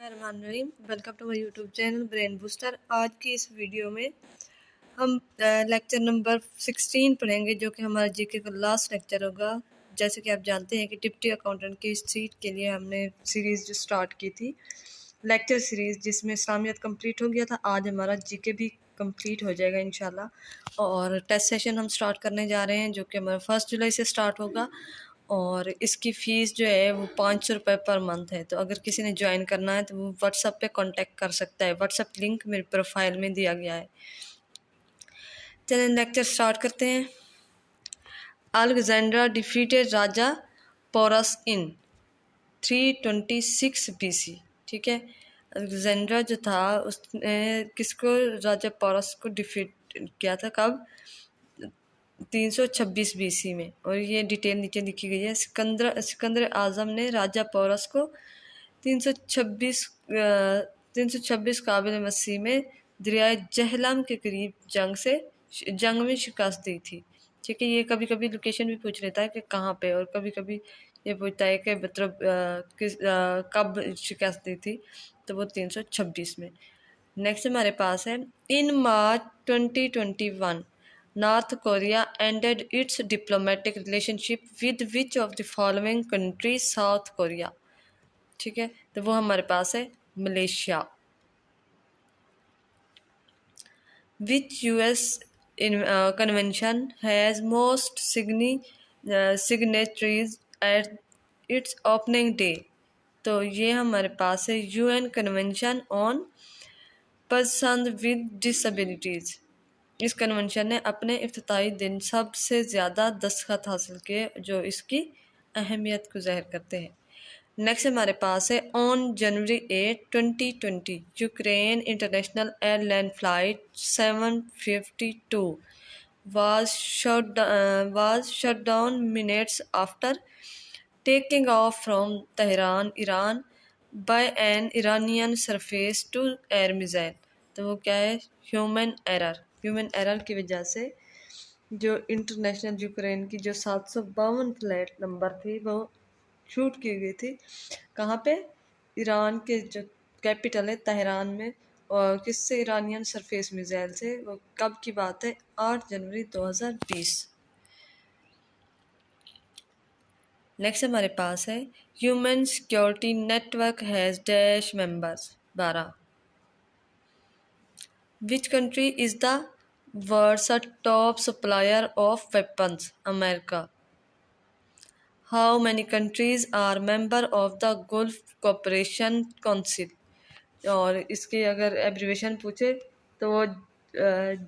Rahman, welcome to my YouTube channel brain booster. आज की इस वीडियो में हम लेक्चर नंबर 16 पढ़ेंगे, जो कि हमारा जीके का लास्ट लेक्चर होगा। जैसे कि आप जानते हैं कि डिप्टी अकाउंटेंट की सीट के लिए हमने सीरीज़ जो स्टार्ट की थी, लेक्चर सीरीज़, जिसमें इस्लामियत कंप्लीट हो गया था। आज हमारा जीके भी कंप्लीट हो जाएगा इंशाल्लाह। और टेस्ट सेशन हम स्टार्ट करने जा रहे हैं, जो कि हमारा 1 जुलाई से स्टार्ट होगा। और इसकी फ़ीस जो है वो 500 रुपये पर मंथ है। तो अगर किसी ने ज्वाइन करना है तो वो व्हाट्सएप पे कांटेक्ट कर सकता है। व्हाट्सएप लिंक मेरे प्रोफाइल में दिया गया है। चलिए लेक्चर स्टार्ट करते हैं। अलेक्जेंड्रा डिफीटेड राजा पोरस इन 326 BC। ठीक है, अलेक्जेंड्रा जो था उसने किसको, राजा पोरस को डिफीट किया था। कब? 326 BC में। और ये डिटेल नीचे लिखी गई है। सिकंदर आजम ने राजा पोरस को 326 काबिल मसीह में दरियाए जहलम के करीब जंग में शिकस्त दी थी। ठीक है, ये कभी कभी लोकेशन भी पूछ लेता है कि कहाँ पे, और कभी कभी ये पूछता है कि मतलब कब शिकस्त दी थी। तो वो 326 में। नेक्स्ट हमारे पास है, इन मार्च 2021 north Korea ended its diplomatic relationship with which of the following countries? South Korea. ठीक है, तो वो हमारे पास है Malaysia. Which US convention has most signatories at its opening day? तो ये हमारे पास है UN convention on person with disabilities. इस कन्वेंशन ने अपने इफ्तिताई दिन सबसे ज़्यादा दस्तखत हासिल किए, जो इसकी अहमियत को ज़ाहिर करते हैं। नेक्स्ट हमारे पास है, on January 8, 2020 Ukraine international airline flight 752 was shut down minutes after taking off from Tehran, Iran by an Iranian surface to air missile। तो वो क्या है? ह्यूमन एरर की वजह से जो इंटरनेशनल यूक्रेन की जो 752 फ्लाइट नंबर थी वो शूट की गई थी। कहाँ पे? ईरान के जो कैपिटल है तेहरान में। और किससे? ईरानियन सरफेस मिसाइल से। वो कब की बात है? 8 जनवरी 2020। नेक्स्ट हमारे पास है, Human Security Network has dash members 12। Which country is the world's top supplier of weapons? America. How many countries are member of the Gulf Cooperation Council? और इसके अगर एब्रीवेशन पूछे तो वो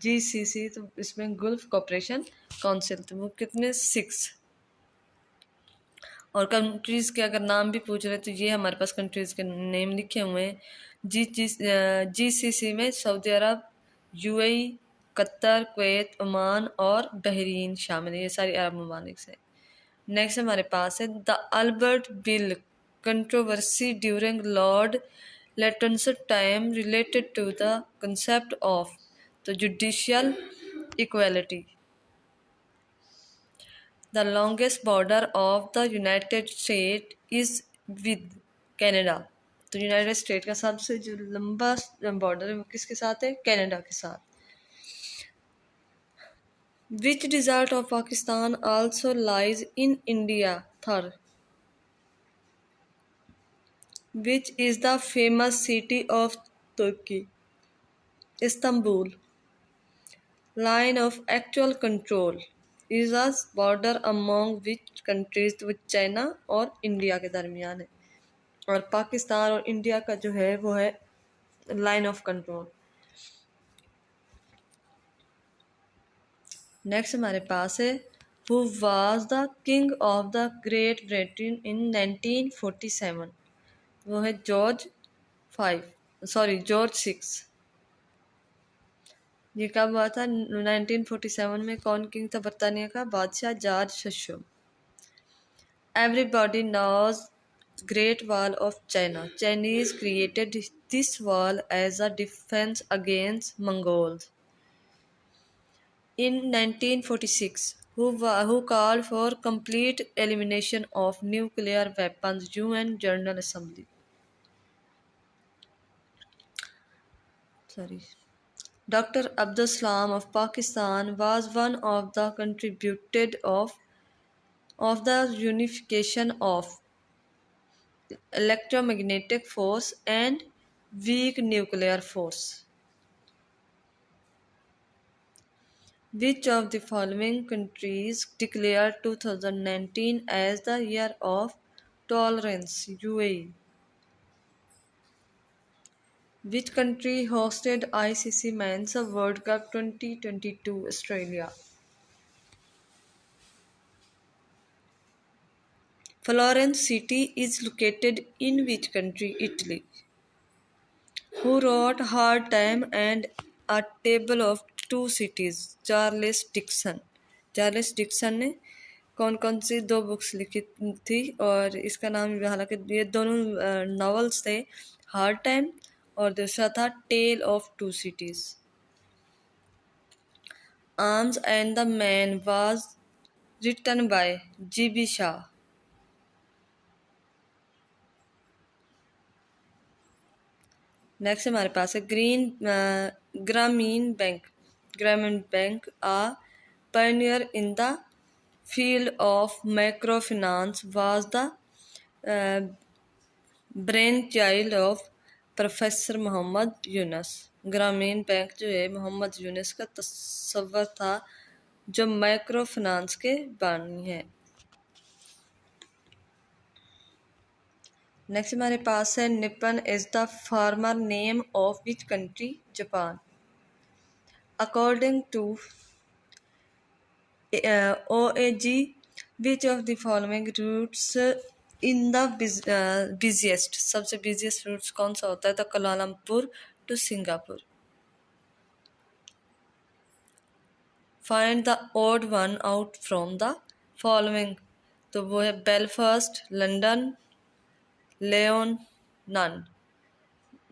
GCC, तो इसमें गल्फ कोऑपरेशन काउंसिल। तो वो कितने? 6। और कंट्रीज़ के अगर नाम भी पूछ रहे तो ये हमारे पास कंट्रीज़ के नेम लिखे हुए हैं। GCC में सऊदी अरब, UAE, कतर, कुवैत, ओमान और बहरीन शामिल है। ये सारी अरब ममालिक से। नेक्स्ट हमारे पास है, the Albert bill controversy during Lord Lytton's time related to the concept of तो judicial equality. The longest border of the United States is with Canada। तो यूनाइटेड स्टेट का सबसे जो लंबा बॉर्डर है वो किसके साथ है? कनाडा के साथ। Which desert of Pakistan also lies in India? Thar। Which is the famous city of Turkey? Istanbul। Line of actual control is a border among which countries? with China और India के दरमियान है। और पाकिस्तान और India का जो है वो है लाइन ऑफ कंट्रोल। नेक्स्ट हमारे पास है, who was the king of the great Britain in 1947? वो है जॉर्ज 6। ये कब हुआ था? 1947 में। कौन किंग था बरतानिया का? बादशाह George 6। Everybody knows Great Wall of China. Chinese created this wall as a defense against Mongols. In 1946, who called for complete elimination of nuclear weapons? UN General Assembly। sorry. Dr. Abdul Salam of Pakistan was one of the contributed of the unification of electromagnetic force and weak nuclear force. Which of the following countries declared 2019 as the year of tolerance? UAE. Which country hosted ICC Men's World Cup 2022? Australia. Florence city is located in which country? Italy. Who wrote Hard Time and A Tale of Two Cities? Charles Dickens. Charles Dickens ने कौन कौन सी दो books लिखी थी? और इसका नाम, हालांकि ये दोनों नॉवेल्स थे, हार्ड टाइम और दूसरा था Tale of Two Cities. Arms and the Man was written by G.B. Shaw. Next हमारे पास है Grameen Bank a pioneer in the field of microfinance was the brainchild of professor Muhammad Yunus. Grameen Bank जो है मोहम्मद यूनुस का तस्वर था, जो माइक्रो फाइनेंस के बानी है. नेक्स्ट हमारे पास है Nippon is the former name of which country? Japan. According to OAG, which of the following routes in the busiest, सबसे busiest routes कौन सा होता है? तो Kuala Lumpur to Singapore. Find the odd one out from the following. तो वो है Belfast, London, Leon,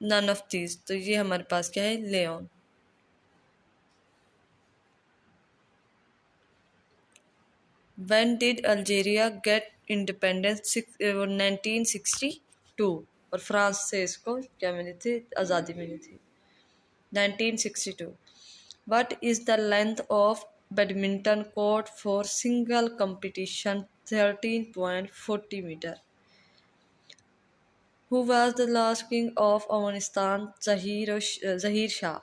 none of these. तो ये हमारे पास क्या है? Leon. When did Algeria get independence? 1962. और फ्रांस से इसको क्या मिली थी? आज़ादी मिली थी 1962. What is the length of badminton court for single competition? 13.40 meter. Who was the last king of Afghanistan? Zahir Shah.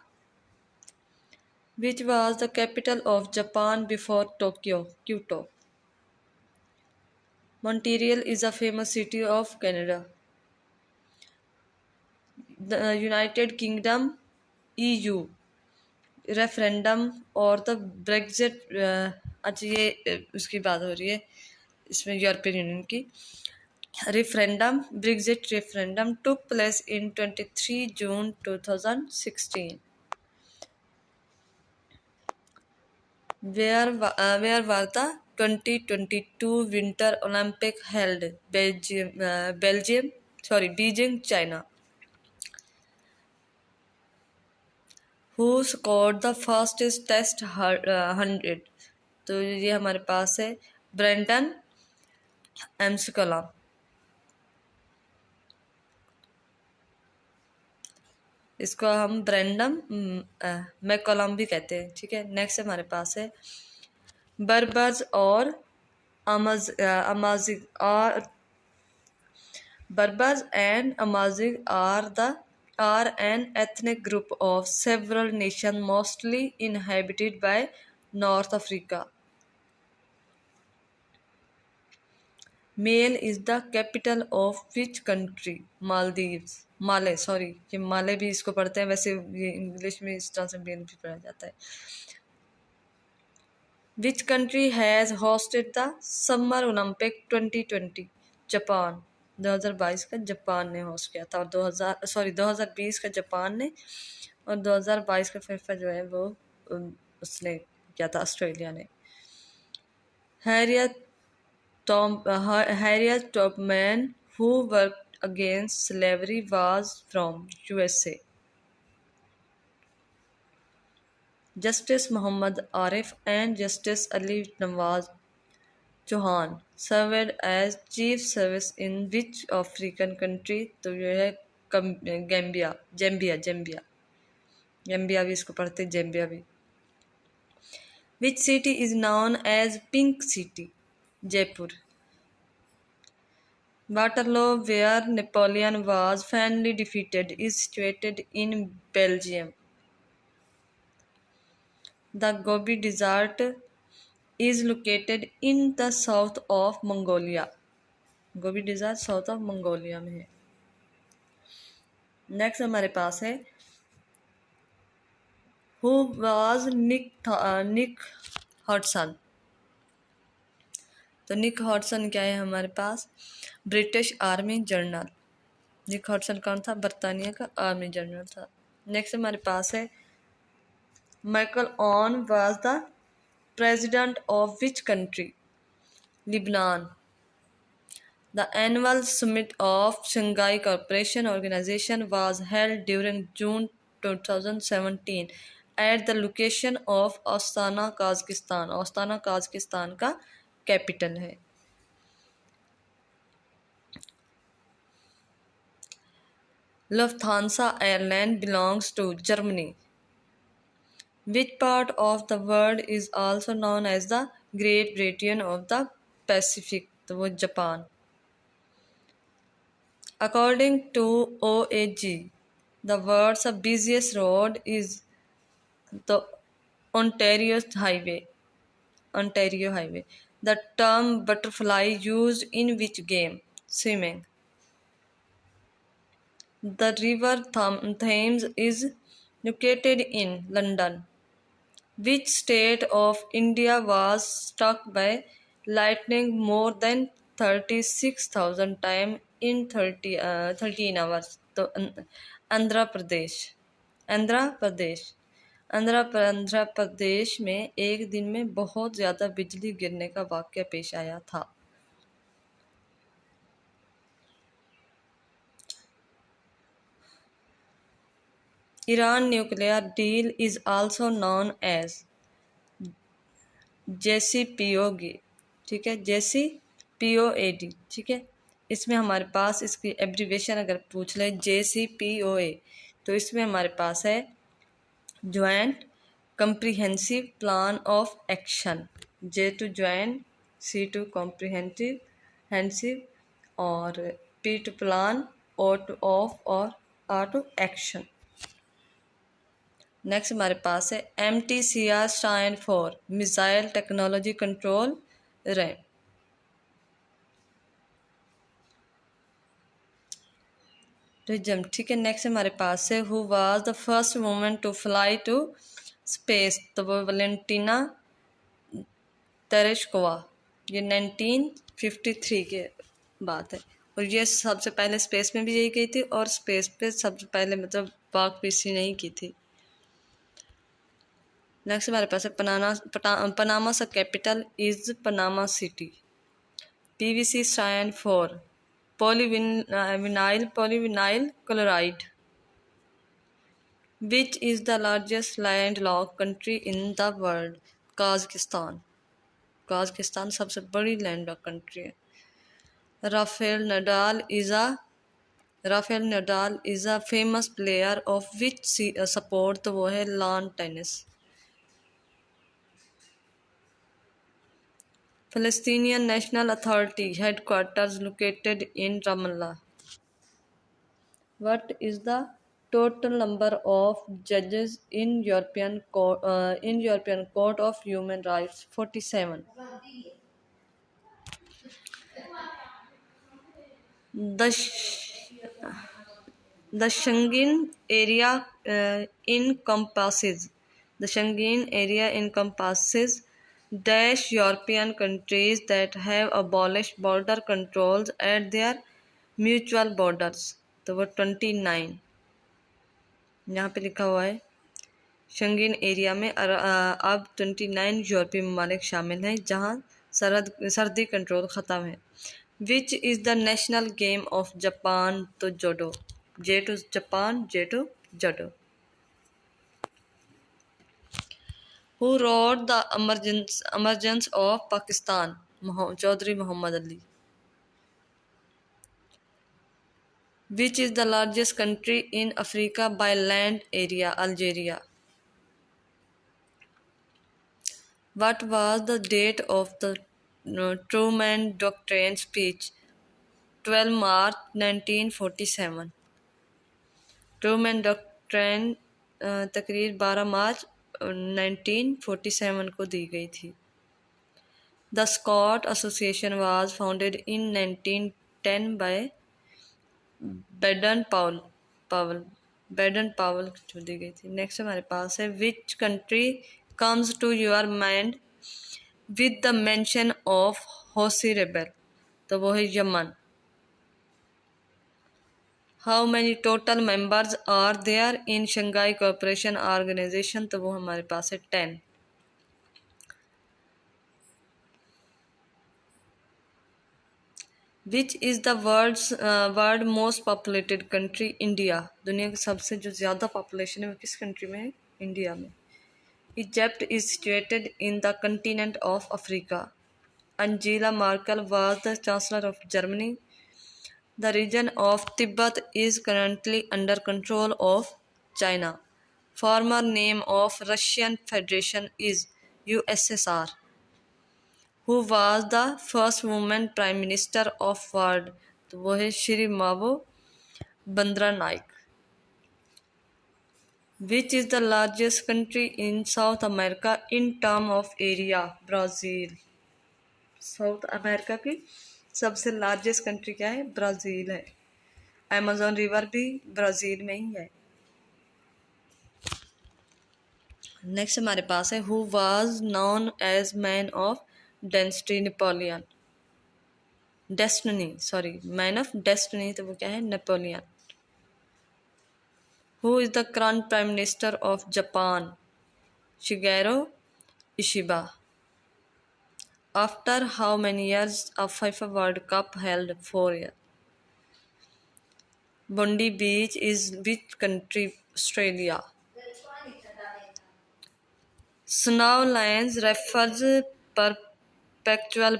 Which was the capital of Japan before Tokyo? Kyoto. Montreal is a famous city of Canada. The United Kingdom, EU, referendum और the Brexit. अच्छा, ये उसकी बात हो रही है इसमें European union की. Referendum, Brexit referendum took place in 23 June 2016. Where were the 2022 Winter Olympic held? Beijing, China. Who scored the fastest test 100? तो ये हमारे पास है ब्रेंडन एम्सकलम. इसको हम ब्रेंडम मैकलम भी कहते हैं. ठीक है. नेक्स्ट हमारे पास है बर्बर्स और अमाजिग. Berbers and Amazigh are an ethnic group of several nations mostly inhabited by North Africa. Male is the capital of which country? Maldives. ये माले भी इसको पढ़ते हैं, वैसे ये इंग्लिश में इस तरह से मेल भी पढ़ा जाता है. Which country has hosted the Summer Olympic 2020? Japan. 2022 का जापान ने होस्ट किया था, और 2020 का जापान ने, और 2022 का फीफा जो है वो उसने किया था, ऑस्ट्रेलिया ने. Harriet Tubman who worked against slavery was from USA. Justice Muhammad Arif and Justice Ali Nawaz Chauhan served as chief service in which African country? तो ये है Zambia. जैम्बिया भी इसको पढ़ते, जैम्बिया भी। Which city is known as pink city? Jaipur. Waterloo, where Napoleon was finally defeated, is situated in Belgium. The Gobi Desert is located in the south of Mongolia. Gobi desert south of Mongolia में है। Next हमारे पास है who was निक हॉटसन। तो निक हॉटसन क्या है हमारे पास? British army general. Nick Hotson कौन था? बरतानिया का आर्मी जनरल था। नेक्स्ट हमारे पास है Michael on was the president of which country? Lebanon. The annual summit of Shanghai Cooperation Organization was held during June 2017 at the location of Astana, Kazakhstan. Astana, Kazakhstan का capital है। Lufthansa airline belongs to Germany. Which part of the world is also known as the Great Britain of the Pacific? तो वो Japan. According to OAG, the world's busiest road is the Ontario Highway. Ontario Highway. The term butterfly used in which game? Swimming. The river Thames is located in London. Which state of India was struck by lightning more than 36,000 times in 13 hours? तो आंध्र प्रदेश। आंध्र प्रदेश। आंध्र प्रदेश में एक दिन में बहुत ज़्यादा बिजली गिरने का वाक़या पेश आया था। Iran nuclear deal is also known as JCPOA, ठीक है, JCPOA, ठीक है। इसमें हमारे पास इसकी एब्रीवेशन अगर पूछ ले JCPOA, तो इसमें हमारे पास है joint comprehensive plan of action. J to joint, C to comprehensive और P to plan, O to of और R टू एक्शन। नेक्स्ट हमारे पास है MTCR stand for missile technology control regime. Regime, ठीक है। नेक्स्ट हमारे पास है who was the first woman to fly to space? तो वो वैलेंटीना तेरेश्कोवा। ये 1953 की बात है और ये सबसे पहले स्पेस में भी यही गई थी और स्पेस पे सबसे पहले मतलब वाक भी इसी नहीं की थी। नेक्स्ट हमारे पास है पनामा सा capital is Panama city. PVC stand for polyvinyl chloride. Which is the largest landlocked country in the world? Kazakhstan. Kazakhstan सबसे बड़ी लैंडलॉक कंट्री है। Rafael Nadal is a famous player of which sport? तो वो है lawn tennis. Palestinian National Authority headquarters located in Ramallah. What is the total number of judges in European Court of Human Rights? 47. The Schengen area encompasses dash European countries that have abolished border controls at their mutual borders. तो वो 29 यहाँ पे लिखा हुआ है। Schengen area में अब 29 यूरोपीय ममालिक शामिल हैं जहाँ सर्दी कंट्रोल ख़त्म है। Which is the national game of Japan? तो judo. J to Japan, J to judo. Who wrote the emergence of Pakistan? Chaudhry Muhammad Ali. Which is the largest country in Africa by land area? Algeria. What was the date of the Truman Doctrine speech? 12 March 1947. Truman doctrine तकरीर 12 मार्च 1947 को दी गई थी। The Scout association was founded in 1910 by Baden Powell Baden Powell को दी गई थी। नेक्स्ट हमारे पास है which country comes to your mind with the mention of Houthi rebel? तो वो है Yemen. How many total members are there in Shanghai Cooperation Organisation? तो वो हमारे पास है 10। Which is the world most populated country? India. दुनिया की सबसे जो ज़्यादा पॉपुलेशन है वो किस कंट्री में है? इंडिया में। Egypt is situated in the continent of Africa. Angela Merkel was the chancellor of Germany. The region of Tibet is currently under control of China. Former name of Russian Federation is USSR. Who was the first woman prime minister of world? तो वो है श्री मावो Bandra Naik. Which is the largest country in South America in term of area? Brazil. South America की सबसे largest country क्या है? Brazil है। Amazon river भी ब्राज़ील में ही है। नेक्स्ट हमारे पास है who was known as man of destiny? Napoleon. Man of destiny तो वो क्या है? Napoleon. Who is the current prime minister of Japan? Shigeru Ishiba. After how many years of FIFA world cup held? 4 years. Bondi Beach is which country? Australia. Snow lines refers perpetual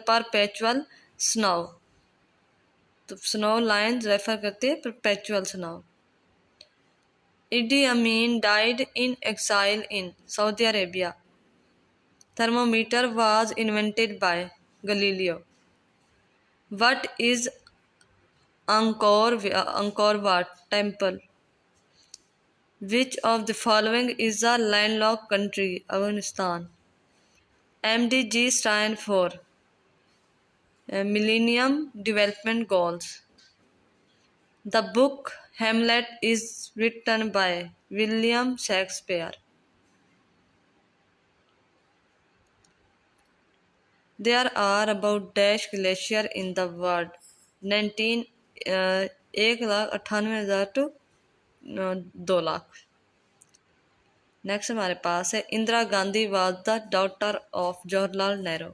snow. तो snow lines refer करते हैं perpetual snow. Idi Amin died in exile in Saudi Arabia. Thermometer was invented by Galileo. What is Angkor Wat temple? Which of the following is a landlocked country? Afghanistan. MDG stand for Millennium Development Goals. The book Hamlet is written by William Shakespeare. There are about dash glacier in the world. 1,98,000 to 2 lakh. Next हमारे पास है Indira Gandhi was the daughter of Jawaharlal Nehru.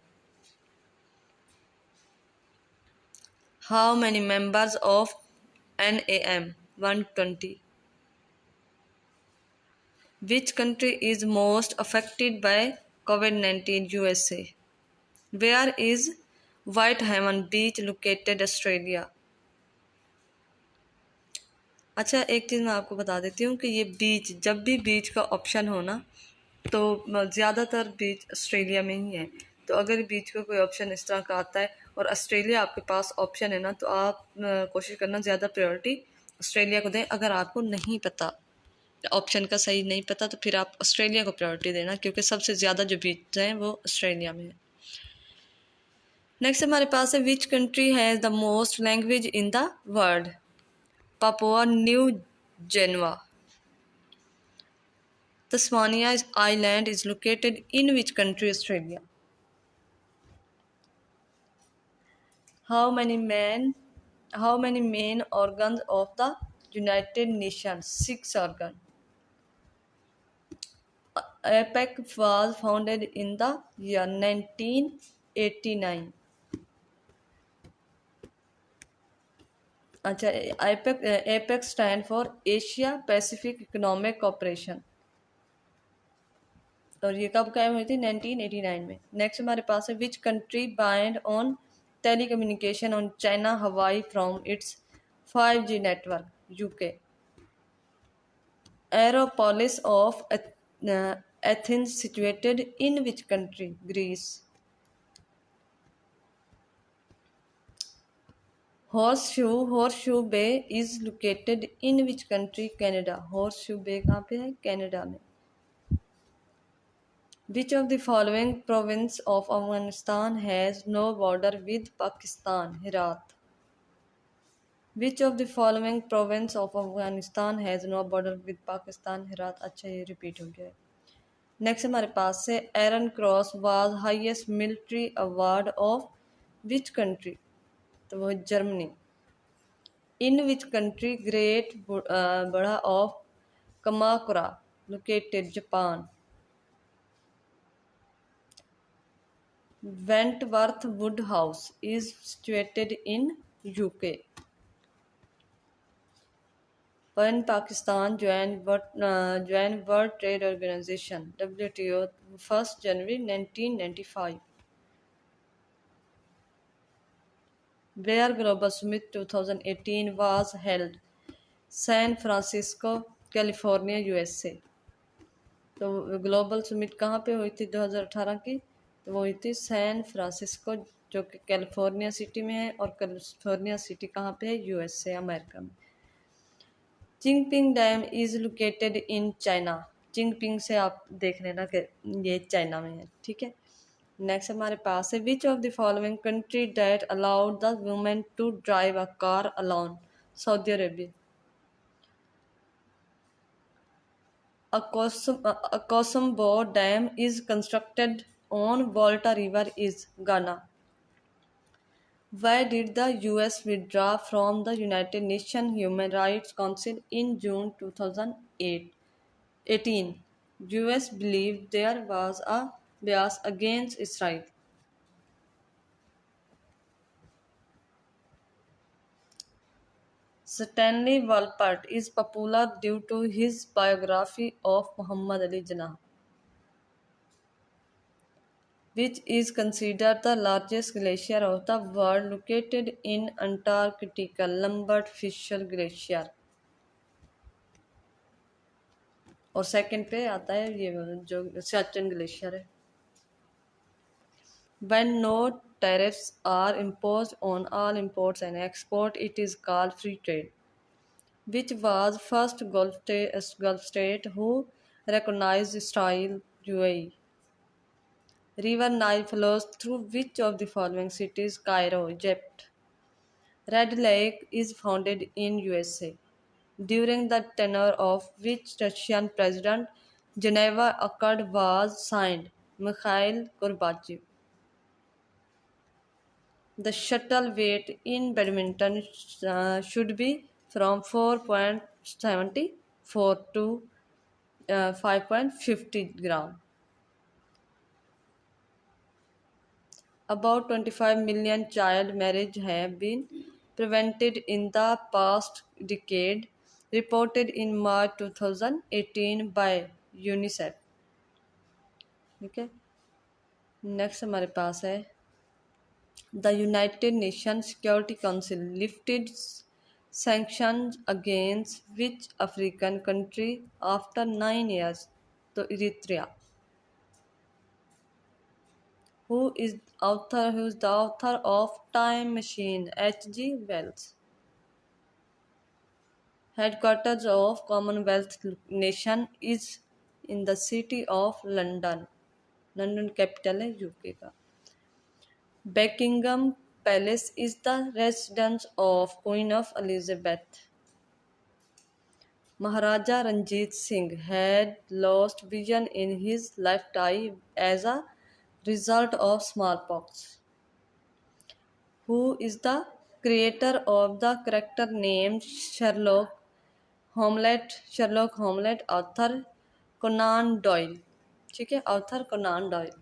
How many members of NAM? 120। Which country is most affected by COVID-19? USA। Where is Whitehaven beach located? Australia. अच्छा एक चीज़ मैं आपको बता देती हूँ कि ये बीच, जब भी बीच का ऑप्शन हो ना तो ज़्यादातर बीच ऑस्ट्रेलिया में ही है। तो अगर बीच का कोई ऑप्शन इस तरह का आता है और ऑस्ट्रेलिया आपके पास ऑप्शन है ना तो आप कोशिश करना ज़्यादा प्रायोरिटी ऑस्ट्रेलिया को दें। अगर आपको नहीं पता, ऑप्शन का सही नहीं पता, तो फिर आप ऑस्ट्रेलिया को प्रायोरिटी देना क्योंकि सबसे ज़्यादा जो बीच हैं वो ऑस्ट्रेलिया में है। नेक्स्ट हमारे पास है which country has the most language in the world? Papua New Guinea. Tasmania Island is located in which country? Australia. How many main organs of the United Nations? 6 organs. APEC was founded in the year 1989. अच्छा APEC stand for Asia Pacific economic cooperation और ये कब कायम हुई थी? 1989 में। Next हमारे पास है which country banned on telecommunication on China Huawei from its 5G network, UK. Aeropolis of Athens situated in which country? Greece. Horseshoe Bay is located in which country? Canada. Horseshoe Bay कहाँ पे है? Canada में. Which of the following province of Afghanistan has no border with Pakistan? Herat. Which of the following province of Afghanistan has no border with Pakistan? Herat. अच्छा ये repeat हो गया. Next हमारे पास है Iron Cross was highest military award of which country? तो वो Germany. In which country Great Buddha of Kamakura located? Japan. Wentworth Wood House is situated in UK. When Pakistan joined World Trade Organization WTO 1st January 1995. Where Global Summit 2018 was held? San Francisco, California, USA. तो global summit कहाँ पे हुई थी 2018 की? तो वो हुई थी सैन फ्रांसिस्को, जो कि कैलिफोर्निया सिटी में है. और कैलिफोर्निया सिटी कहाँ पे है? यूएसए, अमेरिका में. Chingping dam is located in China. Chingping से आप देख लेना कि ये चाइना में है. ठीक है. नेक्स्ट हमारे पास है which of the following country that allowed the women to drive a car alone? Saudi Arabia. A Kosovo dam is constructed on Volta River is Ghana. Why did the US withdraw from the United Nations Human Rights Council in June 2018? US believed there was a bias against Israel. Stanley Walpert is popular due to his biography of Muhammad Ali Jinnah, which is considered the largest glacier of the world, located in Antarctica. Lambert Fischl Glacier. और second पे आता है ये जो Siachen glacier है. When no tariffs are imposed on all imports and export, it is called free trade. Which was first Gulf state who recognized Israel? UAE. River Nile flows through which of the following cities? Cairo, Egypt. Red Lake is founded in USA. During the tenure of which Russian president Geneva Accord was signed? Mikhail Gorbachev. The shuttle weight in badminton should be from 4.74 to 5.50 gram. About 25 million child marriages have been prevented in the past decade, reported in March 2018 by UNICEF. ठीक है. Next हमारे पास है The United Nations Security Council lifted sanctions against which African country after 9 years? तो Eritrea. Who is the author of Time Machine? H.G. Wells. Headquarters of Commonwealth nation is in the city of London. London capital है UK का. Buckingham Palace is the residence of Queen of Elizabeth. Maharaja Ranjit Singh had lost vision in his lifetime as a result of smallpox. Who is the creator of the character named Sherlock Holmes? Author Conan Doyle. ठीक है, author Conan Doyle.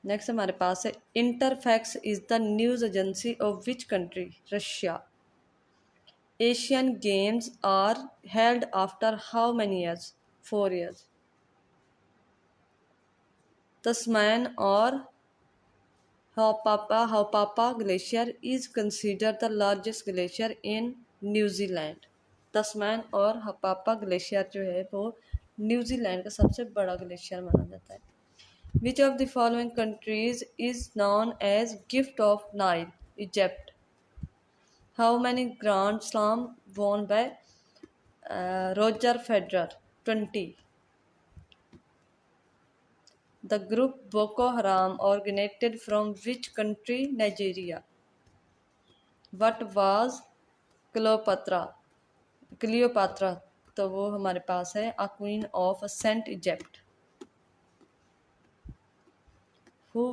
Next हमारे पास है Interfax is the news agency of which country? Russia. Asian Games are held after how many years? 4 years. Tasman और Haupapa Glacier is considered the largest glacier in New Zealand. तस्मैन और हपापा glacier जो है वो New Zealand का सबसे बड़ा glacier माना जाता है. Which of the following countries is known as Gift of Nile? Egypt. How many Grand Slam won by Roger Federer? 20. The group Boko Haram originated from which country? Nigeria. What was Cleopatra? तो वो हमारे पास है a queen of Saint Egypt. Who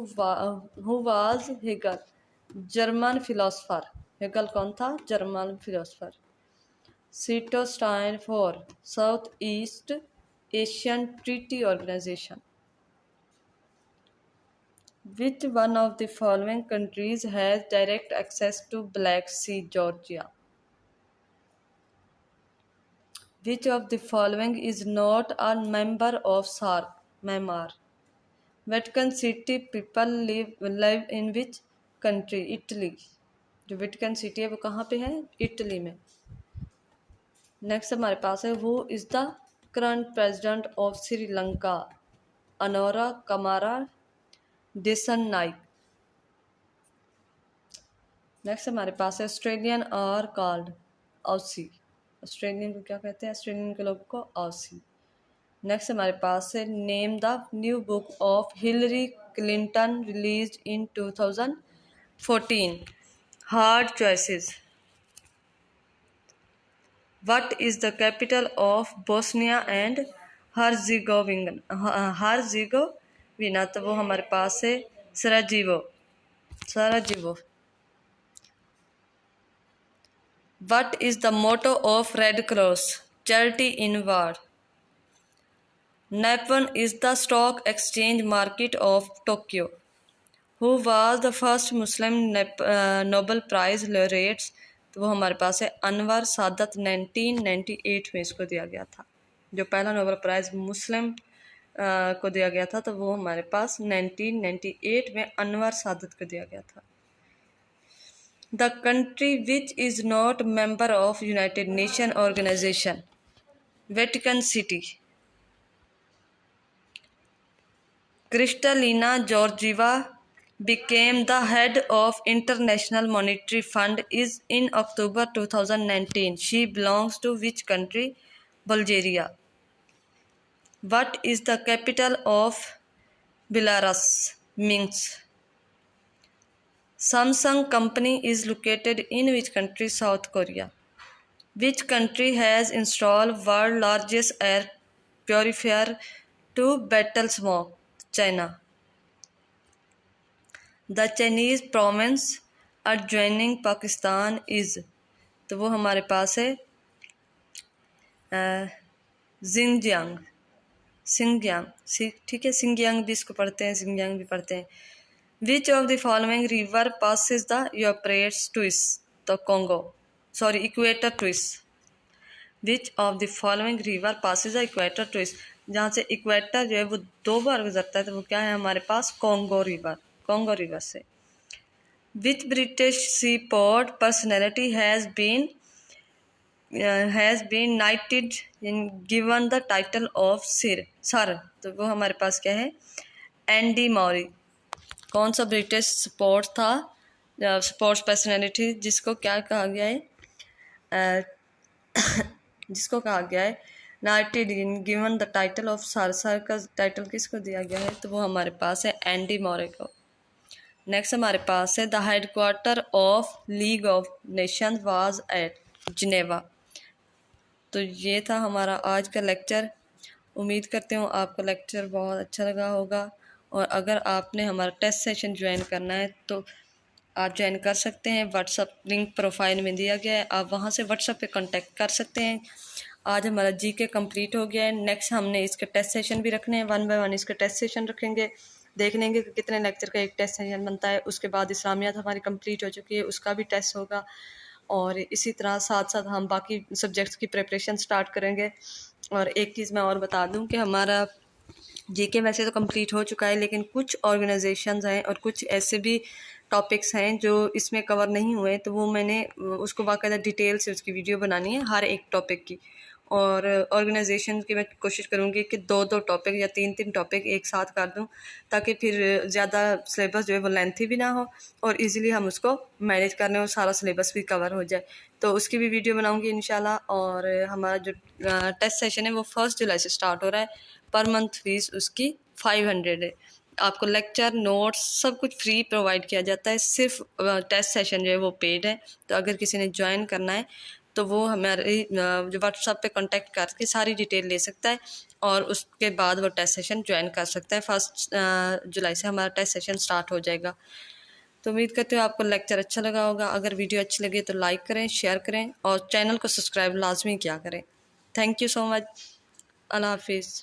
was Hegel? German philosopher. Hegel कौन था? German philosopher. SEATO stands for South East Asian Treaty Organisation. Which one of the following countries has direct access to Black Sea? Georgia. Which of the following is not a member of SAARC? Myanmar. Vatican City people live in which country? Italy. जो Vatican city है वो कहाँ पे है? Italy में. Next हमारे पास है who is the current president of Sri Lanka? Anura Kumara Dissanayake. Next हमारे पास है Australian are called Aussie. Australian को क्या कहते हैं? ऑस्ट्रेलियन के लोग को ऑसी. नेक्स्ट हमारे पास है name the new book of Hillary Clinton released in 2014. Hard choices. What is the capital of Bosnia and Herzegovina? तो वो हमारे पास है सराजीवो. What is the motto of Red Cross? Charity in war. Nippon is the stock exchange market of Tokyo. Who was the first Muslim Nobel Prize laureates? तो वो हमारे पास है अनवर सादत. 1998 में इसको दिया गया था. जो पहला नोबेल प्राइज़ मुस्लिम को दिया गया था तो वो हमारे पास 1998 में अनवर सादत को दिया गया था. The country which is not member of United Nation Organization? Vatican City. Kristalina Georgieva became the head of International Monetary Fund is in October 2019. She belongs to which country? Bulgaria. What is the capital of Belarus? Minsk. Samsung company is located in which country? South Korea. Which country has installed world largest air purifier to battle smoke? China. The Chinese province adjoining Pakistan is, तो वो हमारे पास है Xinjiang. ठीक है. Xinjiang भी इसको पढ़ते हैं, Xinjiang भी पढ़ते हैं. Which of the following river passes the Euphrates twist? तो equator twist. Which of the following river passes the equator twist? जहाँ से इक्वेटर जो है वो 2 बार गुजरता है तो वो क्या है हमारे पास? कॉन्गो रिवर से. Which British seaport personality has been knighted and given the title of Sir? तो वो हमारे पास क्या है? एंडी मॉरी. कौन सा ब्रिटिश स्पोर्ट्स पर्सनैलिटी जिसको क्या कहा गया है? जिसको कहा गया है नाइटेड given the title of sir का टाइटल किसको दिया गया है? तो वो हमारे पास है एंडी मॉरे को. नेक्स्ट हमारे पास है the headquarter of league of Nations was at Geneva. तो ये था हमारा आज का लेक्चर. उम्मीद करते हूँ आपको लेक्चर बहुत अच्छा लगा होगा. और अगर आपने हमारा टेस्ट सेशन ज्वाइन करना है तो आप ज्वाइन कर सकते हैं. व्हाट्सअप लिंक प्रोफाइल में दिया गया है, आप वहाँ से व्हाट्सअप पे कांटेक्ट कर सकते हैं. आज हमारा जीके कंप्लीट हो गया है. नेक्स्ट हमने इसके टेस्ट सेशन भी रखने हैं. 1 बाय 1 इसके टेस्ट सेशन रखेंगे. देख लेंगे कि कितने लेक्चर का एक टेस्ट सेशन बनता है. उसके बाद इस्लामियात हमारी कंप्लीट हो चुकी है, उसका भी टेस्ट होगा. और इसी तरह साथ साथ हम बाकी सब्जेक्ट्स की प्रिपरेशन स्टार्ट करेंगे. और एक चीज़ मैं और बता दूं कि हमारा जीके वैसे तो कंप्लीट हो चुका है, लेकिन कुछ ऑर्गेनाइजेशंस हैं और कुछ ऐसे भी टॉपिक्स हैं जो इसमें कवर नहीं हुए, तो वो मैंने उसको बाकायदा डिटेल से उसकी वीडियो बनानी है हर एक टॉपिक की। और ऑर्गेनाइजेशन की मैं कोशिश करूँगी कि 2-2 टॉपिक या 3-3 टॉपिक एक साथ कर दूँ, ताकि फिर ज़्यादा सिलेबस जो है वो लेंथी भी ना हो और इजीली हम उसको मैनेज करने और सारा सिलेबस भी कवर हो जाए। तो उसकी भी वीडियो बनाऊँगी इंशाल्लाह। और हमारा जो टेस्ट सेशन है वो 1 जुलाई से स्टार्ट हो रहा है। पर मंथ फीस उसकी 500 है। आपको लेक्चर नोट्स सब कुछ फ्री प्रोवाइड किया जाता है, सिर्फ टेस्ट सेशन जो है वो पेड है। तो अगर किसी ने ज्वाइन करना है तो वो हमारे जो व्हाट्सएप पे कांटेक्ट करके सारी डिटेल ले सकता है और उसके बाद वो टेस्ट सेशन ज्वाइन कर सकता है। 1 जुलाई से हमारा टेस्ट सेशन स्टार्ट हो जाएगा। तो उम्मीद करते हो आपको लेक्चर अच्छा लगा होगा। अगर वीडियो अच्छी लगे तो लाइक करें, शेयर करें और चैनल को सब्सक्राइब लाजमी किया करें। Thank you so much. अल्लाह हाफिज़।